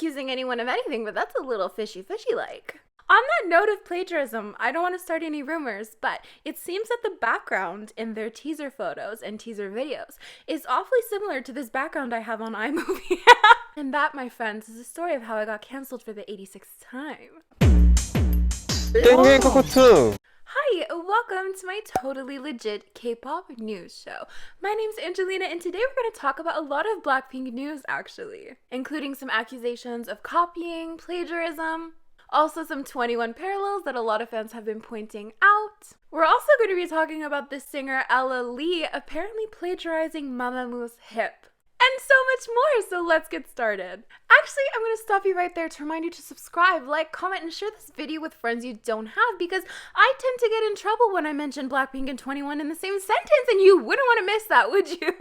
accusing anyone of anything, but that's a little fishy-like. On that note of plagiarism, I don't want to start any rumors, but it seems that the background in their teaser photos and teaser videos is awfully similar to this background I have on iMovie. And that, my friends, is the story of how I got canceled for the 86th time. Hi, welcome to my totally legit K-pop news show. My name's Angelina, and today we're going to talk about a lot of Blackpink news, actually, including some accusations of copying, plagiarism, also some 21 parallels that a lot of fans have been pointing out. We're also going to be talking about the singer Ella Lee apparently plagiarizing Mamamoo's hip. And so much more, so let's get started. Actually, I'm going to stop you right there to remind you to subscribe, like, comment, and share this video with friends you don't have, because I tend to get in trouble when I mention Blackpink and 21 in the same sentence, and you wouldn't want to miss that, would you?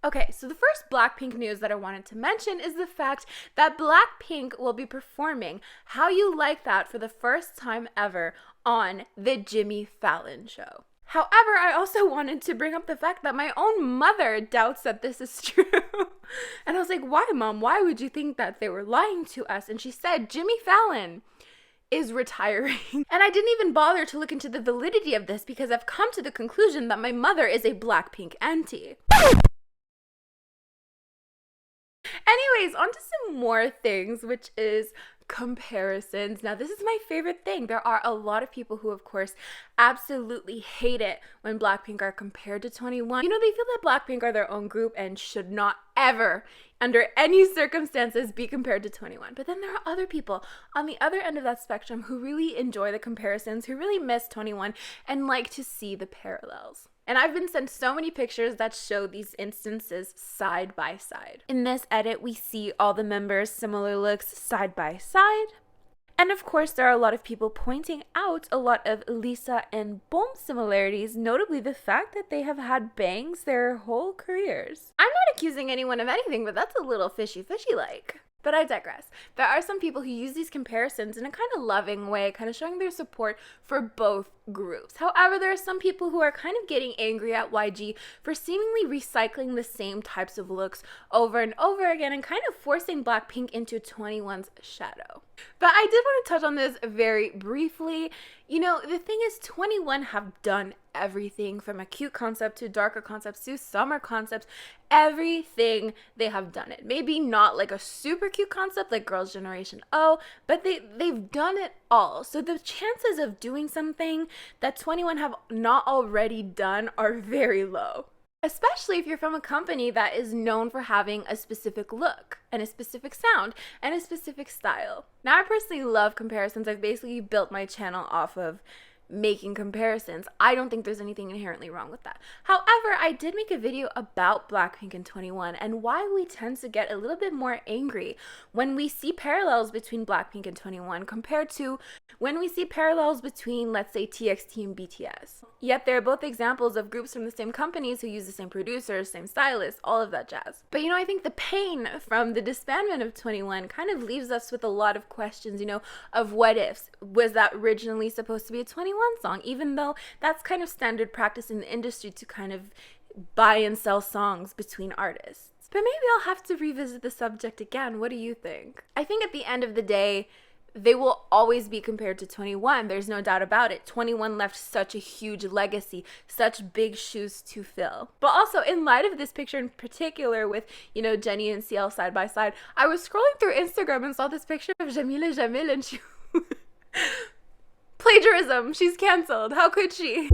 Okay, so the first Blackpink news that I wanted to mention is the fact that Blackpink will be performing How You Like That for the first time ever on the Jimmy Fallon show. However, I also wanted to bring up the fact that my own mother doubts that this is true. And I was like, why, Mom? Why would you think that they were lying to us? And she said, Jimmy Fallon is retiring. And I didn't even bother to look into the validity of this because I've come to the conclusion that my mother is a Blackpink auntie. Anyways, on to some more things, which is comparisons. Now, this is my favorite thing. There are a lot of people who, of course, absolutely hate it when Blackpink are compared to 21. You know, they feel that Blackpink are their own group and should not ever, under any circumstances, be compared to 21. But then there are other people on the other end of that spectrum who really enjoy the comparisons, who really miss 21 and like to see the parallels. And I've been sent so many pictures that show these instances side by side. In this edit, we see all the members' similar looks side by side. And of course, there are a lot of people pointing out a lot of Lisa and Bom similarities, notably the fact that they have had bangs their whole careers. I'm not accusing anyone of anything, but that's a little fishy-like. But I digress. There are some people who use these comparisons in a kind of loving way, kind of showing their support for both groups. However, there are some people who are kind of getting angry at YG for seemingly recycling the same types of looks over and over again and kind of forcing Blackpink into 21's shadow. But I did want to touch on this very briefly. You know, the thing is, 21 have done everything from a cute concept to darker concepts to summer concepts. Everything, they have done it. Maybe not like a super cute concept like Girls' Generation O, but they've done it all. So the chances of doing something that 21 have not already done are very low. Especially if you're from a company that is known for having a specific look and a specific sound and a specific style. Now, I personally love comparisons. I've basically built my channel off of making comparisons. I don't think there's anything inherently wrong with that. However, I did make a video about Blackpink and 21 and why we tend to get a little bit more angry when we see parallels between Blackpink and 21 compared to when we see parallels between, let's say, TXT and BTS. Yet they're both examples of groups from the same companies who use the same producers, same stylists, all of that jazz. But you know, I think the pain from the disbandment of 21 kind of leaves us with a lot of questions, you know, of what ifs. Was that originally supposed to be a 21 song, even though that's kind of standard practice in the industry to kind of buy and sell songs between artists? But maybe I'll have to revisit the subject again. What do you think? I think at the end of the day, they will always be compared to 21. There's no doubt about it. 21 left such a huge legacy, such big shoes to fill. But also, in light of this picture in particular with, you know, Jennie and CL side by side, I was scrolling through Instagram and saw this picture of Jamila and she... Plagiarism! She's canceled! How could she?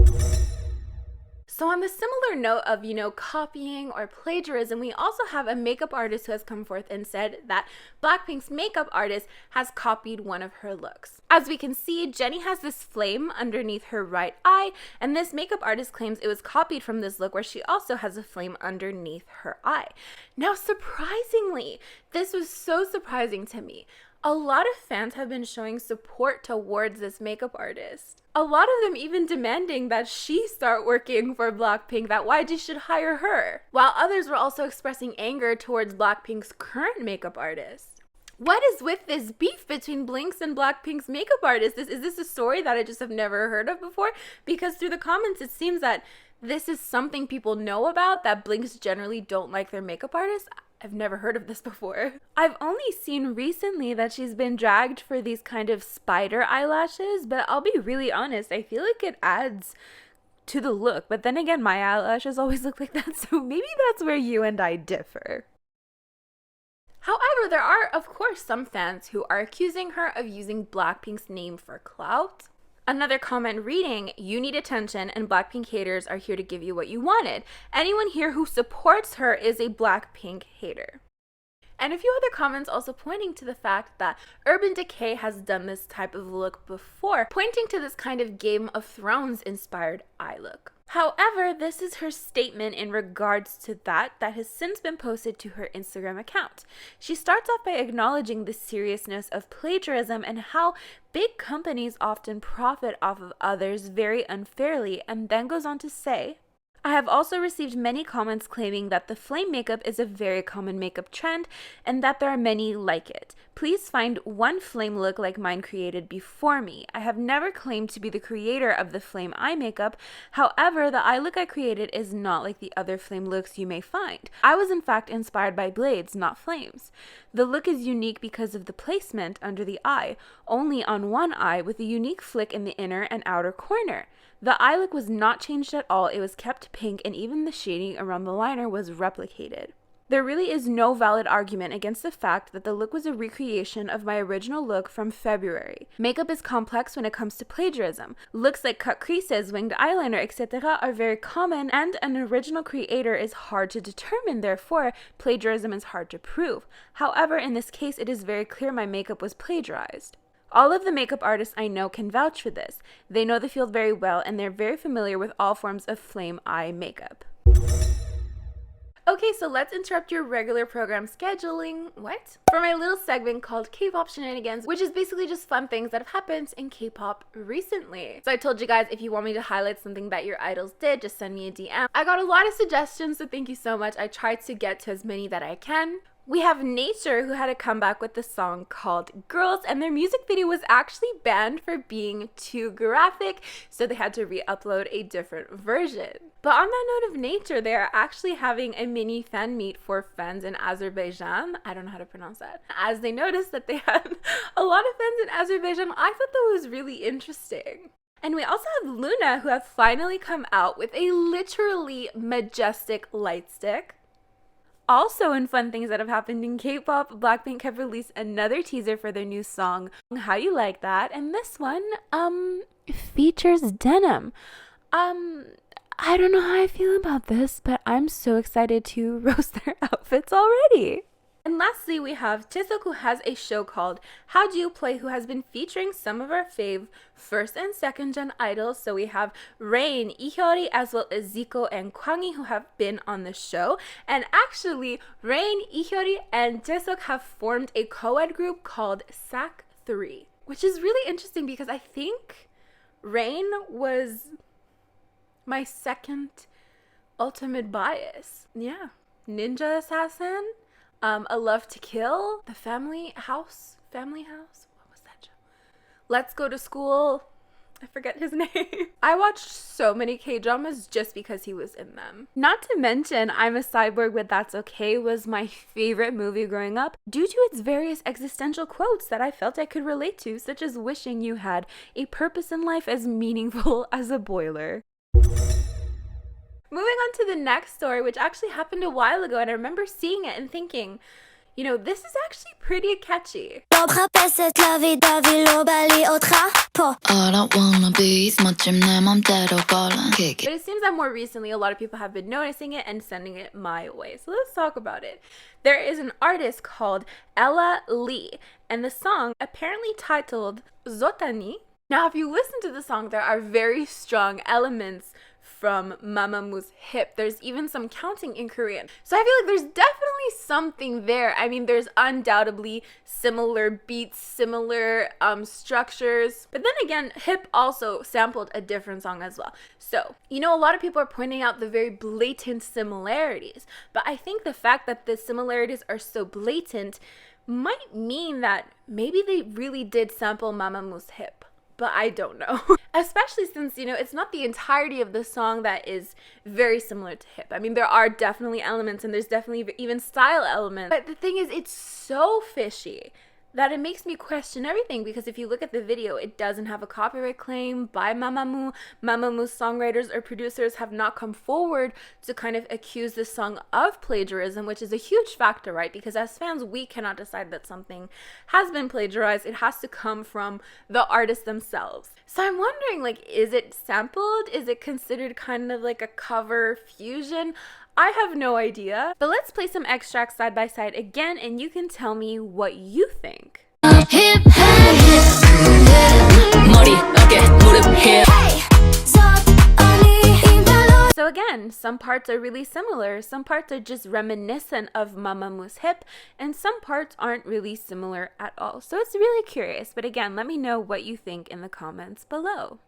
So on the similar note of, you know, copying or plagiarism, we also have a makeup artist who has come forth and said that Blackpink's makeup artist has copied one of her looks. As we can see, Jennie has this flame underneath her right eye, and this makeup artist claims it was copied from this look where she also has a flame underneath her eye. Now, surprisingly, this was so surprising to me. A lot of fans have been showing support towards this makeup artist. A lot of them even demanding that she start working for Blackpink, that YG should hire her. While others were also expressing anger towards Blackpink's current makeup artist. What is with this beef between Blink's and Blackpink's makeup artist? Is this a story that I just have never heard of before? Because through the comments it seems that this is something people know about, that Blinks generally don't like their makeup artists. I've never heard of this before. I've only seen recently that she's been dragged for these kind of spider eyelashes, but I'll be really honest, I feel like it adds to the look. But then again, my eyelashes always look like that, so maybe that's where you and I differ. However, there are, of course, some fans who are accusing her of using Blackpink's name for clout. Another comment reading, "You need attention and Blackpink haters are here to give you what you wanted. Anyone here who supports her is a Blackpink hater." And a few other comments also pointing to the fact that Urban Decay has done this type of look before, pointing to this kind of Game of Thrones inspired eye look. However, this is her statement in regards to that has since been posted to her Instagram account. She starts off by acknowledging the seriousness of plagiarism and how big companies often profit off of others very unfairly, and then goes on to say, "I have also received many comments claiming that the flame makeup is a very common makeup trend and that there are many like it. Please find one flame look like mine created before me. I have never claimed to be the creator of the flame eye makeup. However, the eye look I created is not like the other flame looks you may find. I was in fact inspired by blades, not flames. The look is unique because of the placement under the eye, only on one eye with a unique flick in the inner and outer corner. The eye look was not changed at all, it was kept pink, and even the shading around the liner was replicated. There really is no valid argument against the fact that the look was a recreation of my original look from February. Makeup is complex when it comes to plagiarism. Looks like cut creases, winged eyeliner, etc. are very common, and an original creator is hard to determine, therefore plagiarism is hard to prove. However, in this case, it is very clear my makeup was plagiarized. All of the makeup artists I know can vouch for this. They know the field very well, and they're very familiar with all forms of flame eye makeup." Okay, so let's interrupt your regular program scheduling, for my little segment called K-pop Shenanigans, which is basically just fun things that have happened in K-pop recently. So I told you guys, if you want me to highlight something that your idols did, just send me a DM. I got a lot of suggestions, so thank you so much. I tried to get to as many that I can. We have Nature, who had a comeback with the song called Girls, and their music video was actually banned for being too graphic, so they had to re-upload a different version. But on that note of Nature, they are actually having a mini fan meet for fans in Azerbaijan. I don't know how to pronounce that. As they noticed that they had a lot of fans in Azerbaijan, I thought that was really interesting. And we also have Luna, who have finally come out with a literally majestic light stick. Also, in fun things that have happened in K-pop, Blackpink have released another teaser for their new song, How You Like That, and this one, features denim. I don't know how I feel about this, but I'm so excited to roast their outfits already. And lastly, we have Jisoo, who has a show called How Do You Play, who has been featuring some of our fave first and second gen idols. So we have Rain, Ihyori, as well as Zico and Kwangi, who have been on the show. And actually, Rain, Ihyori, and Jisoo have formed a co-ed group called SAC 3, which is really interesting because I think Rain was my second ultimate bias. Yeah. Ninja Assassin. A Love to Kill, The Family House, what was that show? Let's Go to School, I forget his name. I watched so many K-dramas just because he was in them. Not to mention, I'm a Cyborg but That's Okay was my favorite movie growing up due to its various existential quotes that I felt I could relate to, such as wishing you had a purpose in life as meaningful as a boiler. Moving on to the next story, which actually happened a while ago, and I remember seeing it and thinking, you know, this is actually pretty catchy. But it seems that more recently a lot of people have been noticing it and sending it my way. So let's talk about it. There is an artist called Ella Lee, and the song apparently titled Zotani. Now, if you listen to the song, there are very strong elements from Mamamoo's hip. There's even some counting in Korean. So I feel like there's definitely something there. I mean, there's undoubtedly similar beats, similar structures. But then again, hip also sampled a different song as well. So, you know, a lot of people are pointing out the very blatant similarities. But I think the fact that the similarities are so blatant might mean that maybe they really did sample Mamamoo's hip. but I don't know. Especially since, you know, it's not the entirety of the song that is very similar to Hip. I mean, there are definitely elements and there's definitely even style elements. But the thing is, it's so fishy that it makes me question everything, because if you look at the video, it doesn't have a copyright claim by Mamamoo. Mamamoo's songwriters or producers have not come forward to kind of accuse this song of plagiarism, which is a huge factor, right? Because as fans, we cannot decide that something has been plagiarized. It has to come from the artists themselves. So I'm wondering, like, is it sampled? Is it considered kind of like a cover fusion? I have no idea. But let's play some extracts side by side again, and you can tell me what you think. So again, some parts are really similar, some parts are just reminiscent of Mamamoo's Hip, and some parts aren't really similar at all. So it's really curious, but again, let me know what you think in the comments below.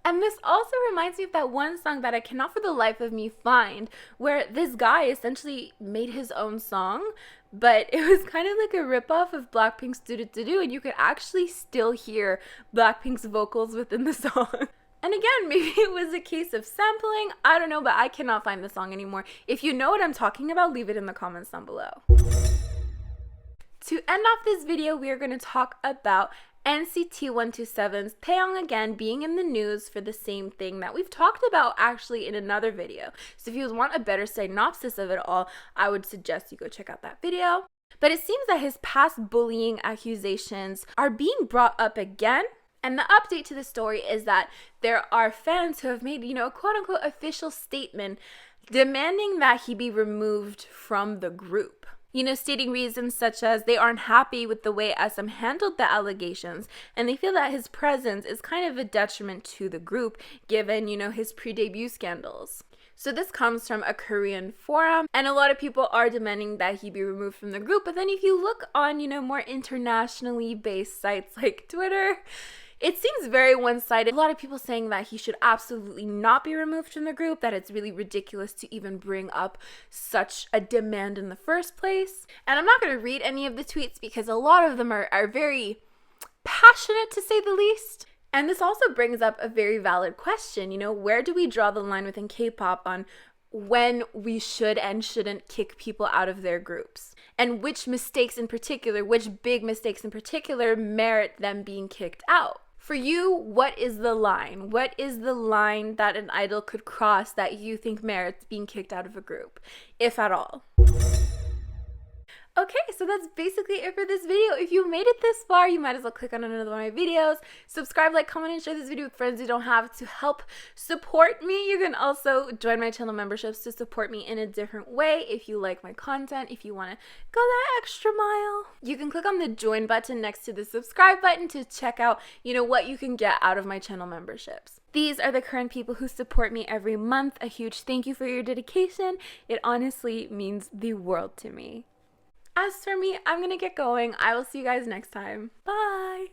And this also reminds me of that one song that I cannot for the life of me find, where this guy essentially made his own song, but it was kind of like a ripoff of Blackpink's Do Do Do Do, and you could actually still hear Blackpink's vocals within the song. And again, maybe it was a case of sampling, I don't know, but I cannot find the song anymore. If you know what I'm talking about, leave it in the comments down below. To end off this video, we are going to talk about NCT 127's Taeyong again being in the news for the same thing that we've talked about actually in another video. So if you want a better synopsis of it all, I would suggest you go check out that video. But it seems that his past bullying accusations are being brought up again. And the update to the story is that there are fans who have made, you know, a quote-unquote official statement demanding that he be removed from the group. You know, stating reasons such as they aren't happy with the way SM handled the allegations, and they feel that his presence is kind of a detriment to the group, given, you know, his pre-debut scandals. So this comes from a Korean forum, and a lot of people are demanding that he be removed from the group. But then if you look on, you know, more internationally based sites like Twitter, it seems very one-sided. A lot of people saying that he should absolutely not be removed from the group, that it's really ridiculous to even bring up such a demand in the first place. And I'm not going to read any of the tweets because a lot of them are very passionate, to say the least. And this also brings up a very valid question. You know, where do we draw the line within K-pop on when we should and shouldn't kick people out of their groups? And which mistakes in particular, which big mistakes in particular merit them being kicked out? For you, what is the line? What is the line that an idol could cross that you think merits being kicked out of a group, if at all? Okay, so that's basically it for this video. If you made it this far, you might as well click on another one of my videos. Subscribe, like, comment, and share this video with friends you don't have to help support me. You can also join my channel memberships to support me in a different way if you like my content, if you want to go that extra mile. You can click on the join button next to the subscribe button to check out, you know, what you can get out of my channel memberships. These are the current people who support me every month. A huge thank you for your dedication. It honestly means the world to me. As for me, I'm gonna get going. I will see you guys next time. Bye!